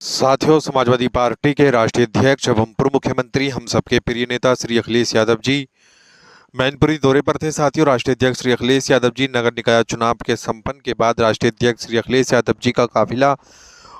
साथियों, समाजवादी पार्टी के राष्ट्रीय अध्यक्ष एवं पूर्व मुख्यमंत्री हम सबके प्रिय नेता श्री अखिलेश यादव जी मैनपुरी दौरे पर थे। साथियों, राष्ट्रीय अध्यक्ष श्री अखिलेश यादव जी नगर निकाय चुनाव के संपन्न के बाद राष्ट्रीय अध्यक्ष श्री अखिलेश यादव जी का काफिला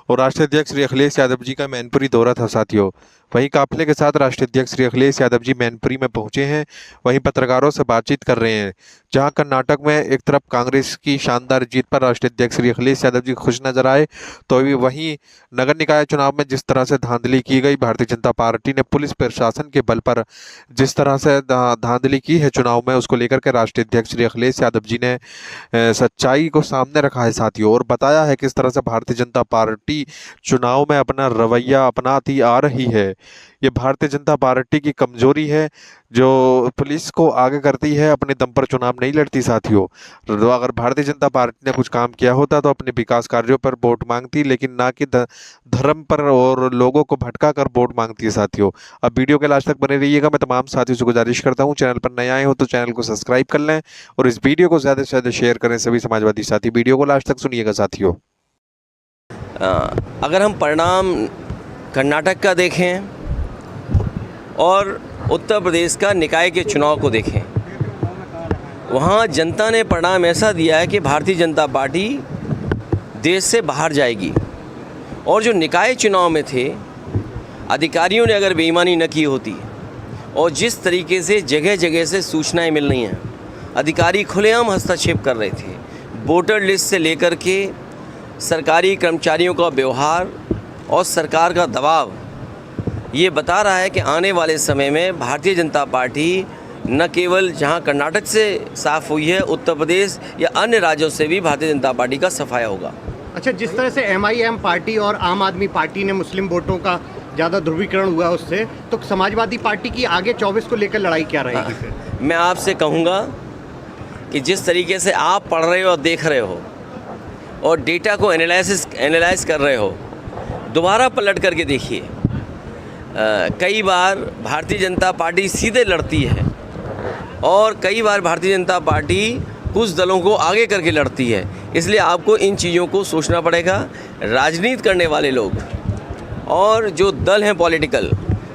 और राष्ट्रीय अध्यक्ष श्री अखिलेश यादव जी का मैनपुरी दौरा था। साथियों, वहीं काफिले के साथ राष्ट्रीय अध्यक्ष श्री अखिलेश यादव जी मैनपुरी में पहुंचे हैं, वहीं पत्रकारों से बातचीत कर रहे हैं। जहां कर्नाटक में एक तरफ कांग्रेस की शानदार जीत पर राष्ट्रीय अध्यक्ष श्री अखिलेश यादव जी खुश नजर आए, तो वहीं नगर निकाय चुनाव में जिस तरह से धांधली की गई, भारतीय जनता पार्टी ने पुलिस प्रशासन के बल पर जिस तरह से धांधली की है चुनाव में, उसको लेकर के राष्ट्रीय अध्यक्ष श्री अखिलेश यादव जी ने सच्चाई को सामने रखा है साथियों, और बताया है किस तरह से भारतीय जनता पार्टी चुनाव में अपना रवैया अपनाती आ रही है। ये भारतीय जनता पार्टी की कमजोरी है जो पुलिस को आगे करती है, अपने दम पर चुनाव नहीं लड़ती साथियों। तो अगर भारतीय जनता पार्टी ने कुछ काम किया होता तो अपने विकास कार्यों पर वोट मांगती, लेकिन ना कि धर्म पर और लोगों को भटका कर वोट मांगती है साथियों। अब वीडियो के लास्ट तक बने रहिएगा। मैं तमाम साथियों से गुजारिश करता हूँ, चैनल पर नए आए हो तो चैनल को सब्सक्राइब कर लें और इस वीडियो को ज़्यादा से ज़्यादा शेयर करें। सभी समाजवादी साथी वीडियो को लास्ट तक सुनिएगा साथियों। अगर हम परिणाम कर्नाटक का देखें और उत्तर प्रदेश का निकाय के चुनाव को देखें, वहाँ जनता ने परिणाम ऐसा दिया है कि भारतीय जनता पार्टी देश से बाहर जाएगी। और जो निकाय चुनाव में थे, अधिकारियों ने अगर बेईमानी न की होती और जिस तरीके से जगह जगह से सूचनाएं मिल रही हैं, अधिकारी खुलेआम हस्तक्षेप कर रहे थे, वोटर लिस्ट से लेकर के सरकारी कर्मचारियों का व्यवहार और सरकार का दबाव, ये बता रहा है कि आने वाले समय में भारतीय जनता पार्टी न केवल जहां कर्नाटक से साफ़ हुई है, उत्तर प्रदेश या अन्य राज्यों से भी भारतीय जनता पार्टी का सफाया होगा। अच्छा, जिस तरह से MIM पार्टी और आम आदमी पार्टी ने मुस्लिम वोटों का ज़्यादा ध्रुवीकरण हुआ उससे, तो समाजवादी पार्टी की आगे 24 को लेकर लड़ाई क्या रहेगी फिर? मैं आपसे कहूँगा कि जिस तरीके से आप पढ़ रहे हो और देख रहे हो और डेटा को एनालाइज कर रहे हो, दोबारा पलट करके देखिए। कई बार भारतीय जनता पार्टी सीधे लड़ती है और कई बार भारतीय जनता पार्टी कुछ दलों को आगे करके लड़ती है। इसलिए आपको इन चीज़ों को सोचना पड़ेगा। राजनीति करने वाले लोग और जो दल हैं पॉलिटिकल,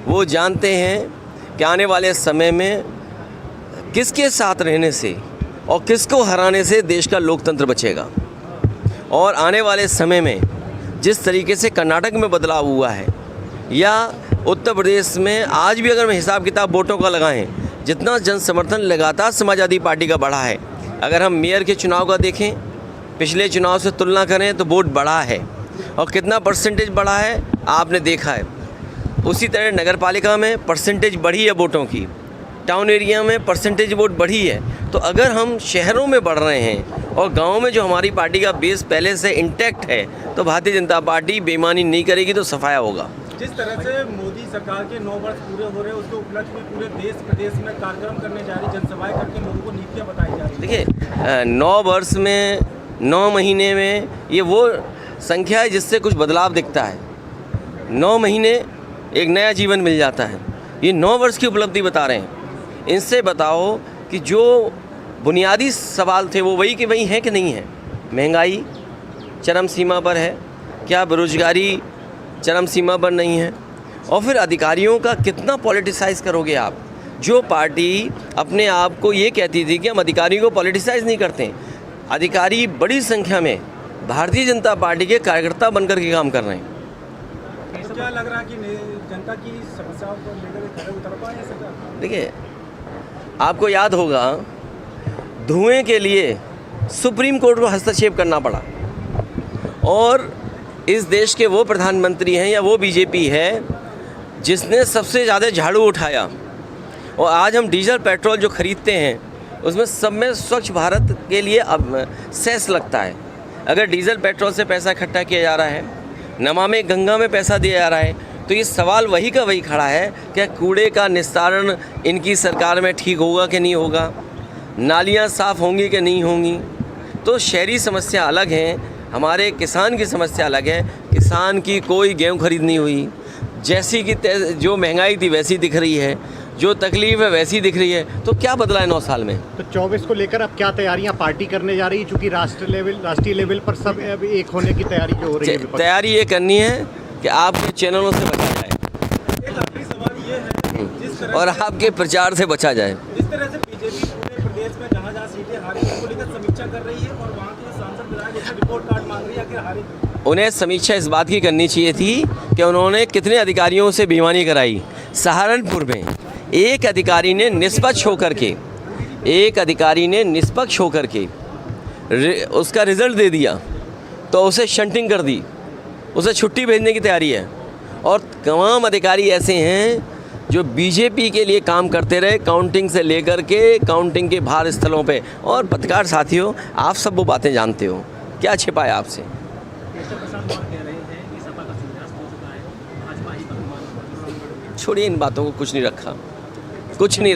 वो जानते हैं कि आने वाले समय में किसके साथ रहने से और किसको हराने से देश का लोकतंत्र बचेगा। और आने वाले समय में जिस तरीके से कर्नाटक में बदलाव हुआ है या उत्तर प्रदेश में आज भी अगर हम हिसाब किताब वोटों का लगाएं, जितना जन समर्थन लगातार समाजवादी पार्टी का बढ़ा है। अगर हम मेयर के चुनाव का देखें, पिछले चुनाव से तुलना करें तो वोट बढ़ा है और कितना परसेंटेज बढ़ा है आपने देखा है। उसी तरह नगर पालिका में परसेंटेज बढ़ी है वोटों की, टाउन एरिया में परसेंटेज वोट बढ़ी है। तो अगर हम शहरों में बढ़ रहे हैं और गाँव में जो हमारी पार्टी का बेस पहले से इंटैक्ट है, तो भारतीय जनता पार्टी बेईमानी नहीं करेगी तो सफाया होगा। जिस तरह से मोदी सरकार के 9 वर्ष पूरे हो रहे हैं, उसके उपलक्ष्य में पूरे देश प्रदेश में कार्यक्रम करने जा रही, जनसभाएं करके लोगों को नीतियां बताई जा रही। देखिए, 9 वर्ष में 9 महीने में ये वो संख्या है जिससे कुछ बदलाव दिखता है। 9 महीने एक नया जीवन मिल जाता है। ये 9 वर्ष की उपलब्धि बता रहे हैं। इनसे बताओ कि जो बुनियादी सवाल थे वो वही के वही हैं कि नहीं है। महंगाई चरम सीमा पर है, क्या बेरोजगारी चरम सीमा पर नहीं है? और फिर अधिकारियों का कितना पॉलिटिसाइज़ करोगे आप? जो पार्टी अपने आप को ये कहती थी कि हम अधिकारियों को पॉलिटिसाइज़ नहीं करते, अधिकारी बड़ी संख्या में भारतीय जनता पार्टी के कार्यकर्ता बनकर के काम कर रहे हैं। तो क्या लग रहा है कि जनता की समस्याओं को लेकर खड़े उतर पाए सरकार? देखिए, आपको याद होगा धुएं के लिए सुप्रीम कोर्ट को हस्तक्षेप करना पड़ा और इस देश के वो प्रधानमंत्री हैं या वो बीजेपी है जिसने सबसे ज़्यादा झाड़ू उठाया। और आज हम डीजल पेट्रोल जो ख़रीदते हैं उसमें सब में स्वच्छ भारत के लिए अब सेस लगता है। अगर डीजल पेट्रोल से पैसा इकट्ठा किया जा रहा है, नमामि गंगा में पैसा दिया जा रहा है, तो ये सवाल वही का वही खड़ा है कि कूड़े का निस्तारण इनकी सरकार में ठीक होगा कि नहीं होगा, नालियाँ साफ़ होंगी कि नहीं होंगी। तो शहरी समस्या अलग हैं, हमारे किसान की समस्या अलग है। किसान की कोई गेहूँ खरीद नहीं हुई, जैसी की जो महंगाई थी वैसी दिख रही है, जो तकलीफ है वैसी दिख रही है। तो क्या बदला है 9 साल में? तो 24 को लेकर अब क्या तैयारियां पार्टी करने जा रही है, चूँकि राष्ट्रीय लेवल पर सब अब एक होने की तैयारी जो हो रही है? तैयारी ये करनी है कि आपके चैनलों से बचा जाए एक आखिरी सवाल ये है, जिस तरह और आपके प्रचार से बचा जाए। जिस तरह से बीजेपी पूरे प्रदेश में जहाँ जहाँ सीटें हारी हैं, उनको लेकर समीक्षा कर रही है और वहाँ के सांसद विधायक उसमें रिपोर्ट कार्ड मांग रही है, आखिर हारी क्यों? उन्हें समीक्षा इस बात की करनी चाहिए थी कि उन्होंने कितने अधिकारियों से बेईमानी कराई। सहारनपुर में एक अधिकारी ने निष्पक्ष होकर के उसका रिज़ल्ट दे दिया, तो उसे शंटिंग कर दी, उसे छुट्टी भेजने की तैयारी है। और तमाम अधिकारी ऐसे हैं जो बीजेपी के लिए काम करते रहे, काउंटिंग से लेकर के काउंटिंग के बाहर स्थलों पे। और पत्रकार साथियों, आप सब वो बातें जानते हो, क्या छिपाया आपसे। छोड़िए इन बातों को, कुछ नहीं रखा, कुछ नहीं।